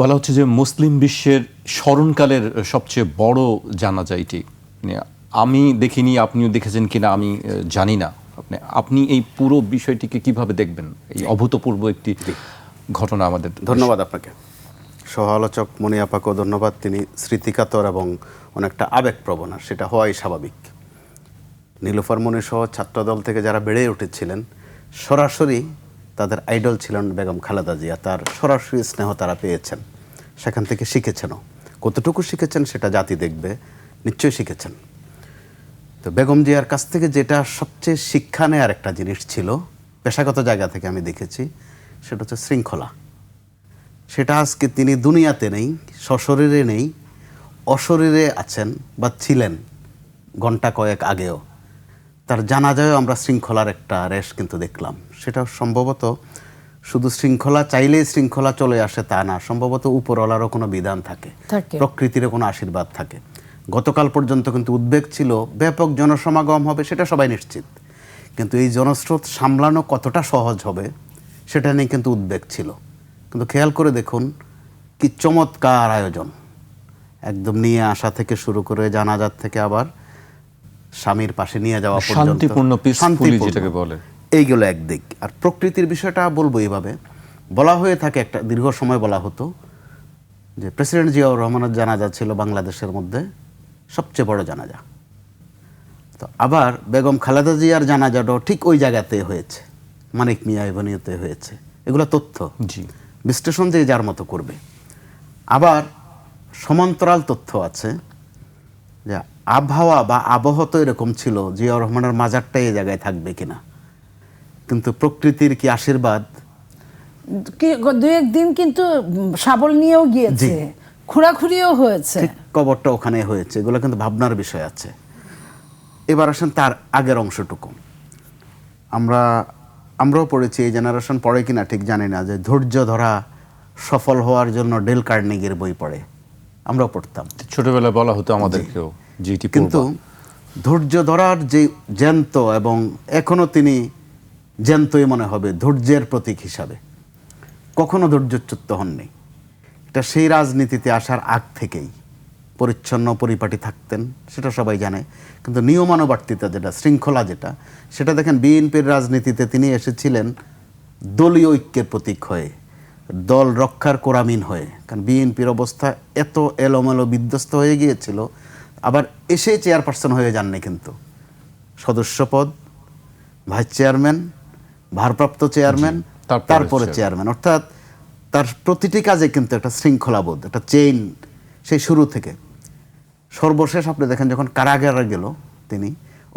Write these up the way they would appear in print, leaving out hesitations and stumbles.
বলা হচ্ছে যে মুসলিম বিশ্বের স্মরণকালের সবচেয়ে বড় জানাজা এটি। মানে আমি দেখিনি, আপনিও দেখেছেন কিনা আমি জানি না। আপনি এই পুরো বিষয়টিকে কিভাবে দেখবেন? এই অভূতপূর্ব একটি ঘটনা আমাদের। ধন্যবাদ আপনাকে, সহ-আলোচক মনি আপাকেও ধন্যবাদ। তিনি স্মৃতিকাতর এবং অনেকটা আবেগপ্রবণ, আর সেটা হওয়াই স্বাভাবিক। নীলুফার মনি সহ ছাত্রদল থেকে যারা বেড়ে উঠেছিলেন, সরাসরি তাদের আইডল ছিলেন বেগম খালেদা জিয়া। তার সরাসরি স্নেহ তারা পেয়েছেন, সেখান থেকে শিখেছেনও। কতটুকু শিখেছেন সেটা জাতি দেখবে, নিশ্চয়ই শিখেছেন। তো বেগম জিয়ার কাছ থেকে যেটা সবচেয়ে শিক্ষা নেওয়ার একটা জিনিস ছিল, পেশাগত জায়গা থেকে আমি দেখেছি, সেটা হচ্ছে শৃঙ্খলা। সেটা আজকে তিনি দুনিয়াতে নেই, সশরীরে নেই, অশরীরে আছেন বা ছিলেন ঘন্টা কয়েক আগেও। তার জানাজায়ও আমরা শৃঙ্খলার একটা রেশ কিন্তু দেখলাম। সেটা সম্ভবত শুধু শৃঙ্খলা চাইলেই শৃঙ্খলা চলে আসে তা না, সম্ভবত উপরওয়ালারও কোনো বিধান থাকে, প্রকৃতিরও কোনো আশীর্বাদ থাকে। গতকাল পর্যন্ত কিন্তু উদ্বেগ ছিল ব্যাপক জনসমাগম হবে, সেটা সবাই নিশ্চিত, কিন্তু এই জনস্রোত সামলানো কতটা সহজ হবে সেটা নিয়ে কিন্তু উদ্বেগ ছিল। কিন্তু খেয়াল করে দেখুন কি চমৎকার আয়োজন, একদম নিয়ে আসা থেকে শুরু করে জানাজার থেকে আবার স্বামীর পাশে নিয়ে যাওয়া পর্যন্ত শান্তিপূর্ণ, পিসফুলি যেটাকে বলে, এইগুলো একদিক। আর প্রকৃতির বিষয়টা বলবো এইভাবে, বলা হয়ে থাকে, একটা দীর্ঘ সময় বলা হতো যে প্রেসিডেন্ট জিয়াউর রহমানের জানাজা ছিল বাংলাদেশের মধ্যে সবচেয়ে বড় জানাজা। তো আবার বেগম খালেদা জিয়ার জানাজাটাও ঠিক ওই জায়গাতে হয়েছে, মানিক মিয়া এভিনিউতে হয়েছে। এগুলো তথ্য, বিশ্লেষণ যে যার মতো করবে। আবার সমান্তরাল তথ্য আছে যে আবহাওয়া বা আবহাওয়া তো এরকম ছিল জিয়াউর রহমানের মাজারটা এই জায়গায় থাকবে কিনা, কিন্তু প্রকৃতির কি আশীর্বাদ, দুই একদিন কিন্তু শাবল নিয়েও গিয়েছে, খোঁড়াখুড়িও হয়েছে, কবরটা ওখানে হয়েছে। এগুলো কিন্তু ভাবনার বিষয় আছে। এবার আসেন তার আগের অংশটুকু। আমরাও পড়েছি, এই জেনারেশন পড়ে কিনা ঠিক জানি না, যে ধৈর্য ধরা সফল হওয়ার জন্য ডেল কার্নেগির বই পড়ে, আমরাও পড়তাম ছোটবেলায়, বলা হতো আমাদেরকেও। কিন্তু ধৈর্য ধরার যে জ্যান্ত, এবং এখনো তিনি জ্যান্তই মনে হবে ধৈর্যের প্রতীক হিসাবে, কখনো ধৈর্যচ্যুত হননি। এটা সেই রাজনীতিতে আসার আগ থেকেই পরিচ্ছন্ন পরিপাটি থাকতেন, সেটা সবাই জানে। কিন্তু নিয়মানুবর্তিতা যেটা, শৃঙ্খলা যেটা, সেটা দেখেন বিএনপির রাজনীতিতে তিনি এসেছিলেন দলীয় ঐক্যের প্রতীক হয়ে, দল রক্ষার কোরামিন হয়ে। কারণ বিএনপির অবস্থা এত এলোমেলো বিধ্বস্ত হয়ে গিয়েছিল। আবার এসে চেয়ারপারসন হয়ে যাননি, কিন্তু সদস্যপদ, ভাইস চেয়ারম্যান, ভারপ্রাপ্ত চেয়ারম্যান, তারপরে চেয়ারম্যান, অর্থাৎ তার প্রতিটি কাজে কিন্তু একটা শৃঙ্খলাবোধ, একটা চেইন সেই শুরু থেকে। সর্বশেষ আপনি দেখেন যখন কারাগারে গেল তিনি,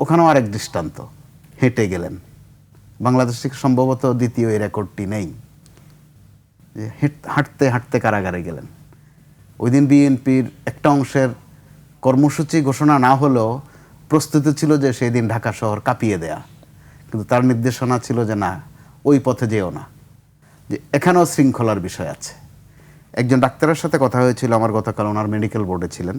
ওখানেও আরেক দৃষ্টান্ত, হেঁটে গেলেন। বাংলাদেশ থেকে সম্ভবত দ্বিতীয় এই রেকর্ডটি নেই, যে হাঁটতে হাঁটতে কারাগারে গেলেন। ওই দিন বিএনপির একটা অংশের কর্মসূচি ঘোষণা না হলেও প্রস্তুতি ছিল যে সেই দিন ঢাকা শহর কাঁপিয়ে দেয়া, কিন্তু তার নির্দেশনা ছিল যে না, ওই পথে যেও না, যে এখানেও শৃঙ্খলার বিষয় আছে। একজন ডাক্তারের সাথে কথা হয়েছিল আমার গতকাল, ওনার মেডিকেল বোর্ডে ছিলেন।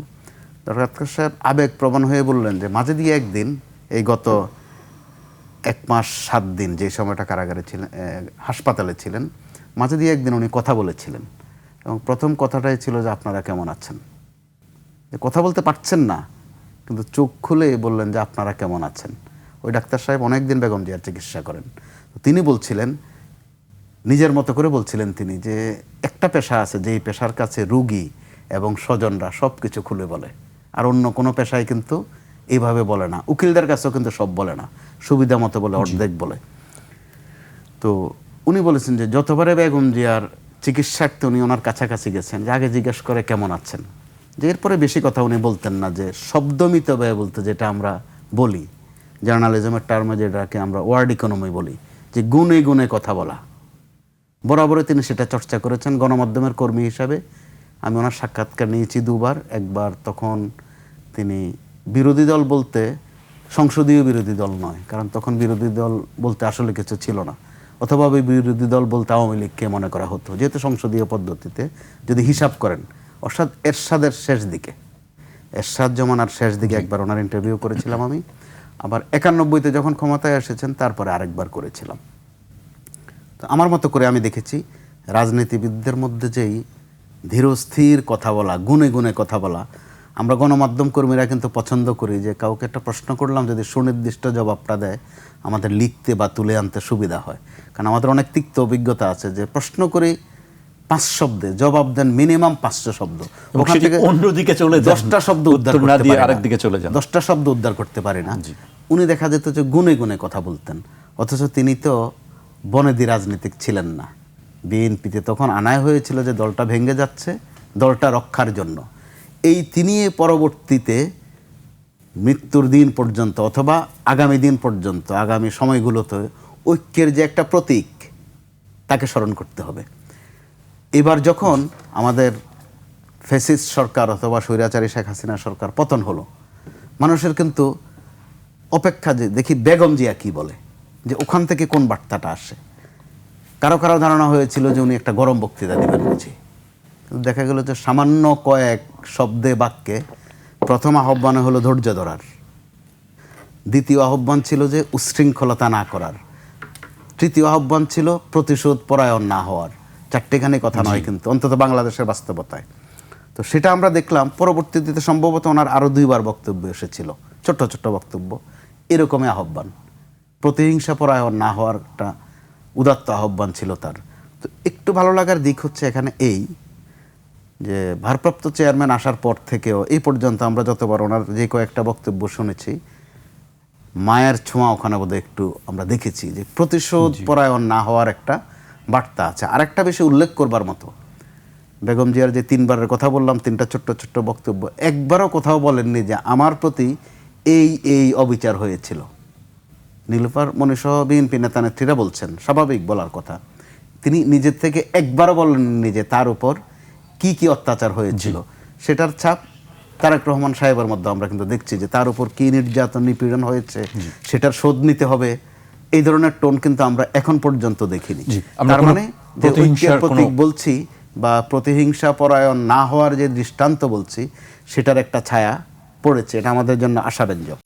ডাক্তার সাহেব আবেগপ্রবণ হয়ে বললেন যে মাঝে দিয়ে একদিন, এই গত 1 মাস 7 দিন যে সময়টা কারাগারে ছিলেন, হাসপাতালে ছিলেন, মাঝে দিয়ে একদিন উনি কথা বলেছিলেন, এবং প্রথম কথাটাই ছিল যে আপনারা কেমন আছেন। কথা বলতে পারছেন না, কিন্তু চোখ খুলে বললেন যে আপনারা কেমন আছেন। ওই ডাক্তার সাহেব অনেকদিন বেগম জিয়ার চিকিৎসা করেন। তিনি বলছিলেন, নিজের মতো করে বলছিলেন তিনি, যে একটা পেশা আছে যেই পেশার কাছে রুগী এবং স্বজনরা সব কিছু খুলে বলে, আর অন্য কোনো পেশায় কিন্তু এইভাবে বলে না। উকিলদের কাছেও কিন্তু সব বলে না, সুবিধা মতো বলে, অর্ধেক বলে। তো উনি বলেছেন যে যতবারে বেগম জিয়ার চিকিৎসার্থে উনি ওনার কাছাকাছি গেছেন, যে আগে জিজ্ঞেস করে কেমন আছেন, যে এরপরে বেশি কথা উনি বলতেন না, যে শব্দমিত ব্যয় বলতে, যেটা আমরা বলি জার্নালিজমের টার্মে, যেটাকে আমরা ওয়ার্ড ইকোনমি বলি, যে গুণে গুণে কথা বলা। বরাবরই তিনি সেটা চর্চা করেছেন গণমাধ্যমের কর্মী হিসাবে। আমি ওনার সাক্ষাৎকার নিয়েছি 2 বার। একবার তখন তিনি বিরোধী দল বলতে সংসদীয় বিরোধী দল নয়, কারণ তখন বিরোধী দল বলতে আসলে কিছু ছিল না, অথবা বিরোধী দল বলতে আওয়ামী লীগকে মনে করা হতো, যেহেতু সংসদীয় পদ্ধতিতে যদি হিসাব করেন। অর্থাৎ এরশাদের শেষ দিকে, এরশাদ জমানার শেষ দিকে একবার ওনার ইন্টারভিউ করেছিলাম আমি। আবার 91-তে যখন ক্ষমতায় এসেছেন তারপরে আরেকবার করেছিলাম। তো আমার মতো করে আমি দেখেছি রাজনীতিবিদদের মধ্যে যেই ধীরস্থির কথা বলা, গুনে গুনে কথা বলা। আমরা গণমাধ্যম কর্মীরা কিন্তু পছন্দ করি যে কাউকে একটা প্রশ্ন করলাম যদি সুনির্দিষ্ট জবাবটা দেয় আমাদের লিখতে বা তুলে আনতে সুবিধা হয়। কারণ আমাদের অনেক তিক্ত অভিজ্ঞতা আছে যে প্রশ্ন করে 5 শব্দে জবাব দেন মিনিমাম 500 শব্দ, ওখান থেকে অন্যদিকে চলে যান, 10টা শব্দ উদ্ধার উত্তর না করতে দিয়ে পারি না। আরেকদিকে চলে যান। 10টা শব্দ উদ্ধার করতে পারি না। উনি দেখা যেত যে গুনে গুনে কথা বলতেন, অথচ তিনি তো বনেদি রাজনীতিক ছিলেন না। বিএনপিতে তখন আনায় হয়েছিল যে দলটা ভেঙে যাচ্ছে, দলটা রক্ষার জন্য। এই তিনি পরবর্তীতে মৃত্যুর দিন পর্যন্ত অথবা আগামী দিন পর্যন্ত, আগামী সময়গুলোতে ঐক্যের যে একটা প্রতীক, তাকে স্মরণ করতে হবে। এবার যখন আমাদের ফ্যাসিস্ট সরকার অথবা স্বৈরাচারী শেখ হাসিনা সরকার পতন হলো, মানুষের কিন্তু অপেক্ষা যে দেখি বেগম জিয়া কি বলে, যে ওখান থেকে কোন বার্তাটা আসে। কারো কারো ধারণা হয়েছিল যে উনি একটা গরম বক্তৃতা দেবেন বুঝি, কিন্তু দেখা গেল যে সামান্য কয়েক শব্দে বাক্যে প্রথম আহ্বানে হলো ধৈর্য ধরার, দ্বিতীয় আহ্বান ছিল যে উচ্ছৃঙ্খলতা না করার, তৃতীয় আহ্বান ছিল প্রতিশোধ পরায়ণ না হওয়ার। চারটেখানি কথা নয় কিন্তু, অন্তত বাংলাদেশের বাস্তবতায়। তো সেটা আমরা দেখলাম। পরবর্তীতে সম্ভবত ওনার আরও 2বার বক্তব্য এসেছিল, ছোট্ট ছোট্ট বক্তব্য, এরকমই আহ্বান। প্রতিহিংসা পরায়ণ না হওয়ার একটা উদাত্ত আহ্বান ছিল তার। তো একটু ভালো লাগার দিক হচ্ছে এখানে এই যে ভারপ্রাপ্ত চেয়ারম্যান আসার পর থেকেও এই পর্যন্ত আমরা যতবার ওনার যে কয়েকটা বক্তব্য শুনেছি, মায়ের ছোঁয়া ওখানে বোধহয় একটু আমরা দেখেছি যে প্রতিশোধ পরায়ণ না হওয়ার একটা বার্তা আছে। আরেকটা বেশি উল্লেখ করবার মতো, বেগম জিয়ার যে 3বারের কথা বললাম, 3টা ছোট্ট ছোট্ট বক্তব্য, একবারও কোথাও বলেননি যে আমার প্রতি এই এই অবিচার হয়েছিল। নীলুফার মনিসহ বিএনপি নেতা নেত্রীরা বলছেন, স্বাভাবিক বলার কথা। তিনি নিজের থেকে একবারও বলেননি যে তার উপর কি কি অত্যাচার হয়েছিল। সেটার ছাপ তারেক রহমান সাহেবের মধ্যে আমরা কিন্তু দেখছি যে তার উপর কি নির্যাতন নিপীড়ন হয়েছে, সেটার শোধ নিতে হবে, এই ধরনের টোন কিন্তু আমরা এখন পর্যন্ত দেখিনি। তার মানে যে ঐক্যের প্রতীক বলছি বা প্রতিহিংসা পরায়ণ না হওয়ার যে দৃষ্টান্ত বলছি, সেটার একটা ছায়া পড়েছে। এটা আমাদের জন্য আশাব্যঞ্জক।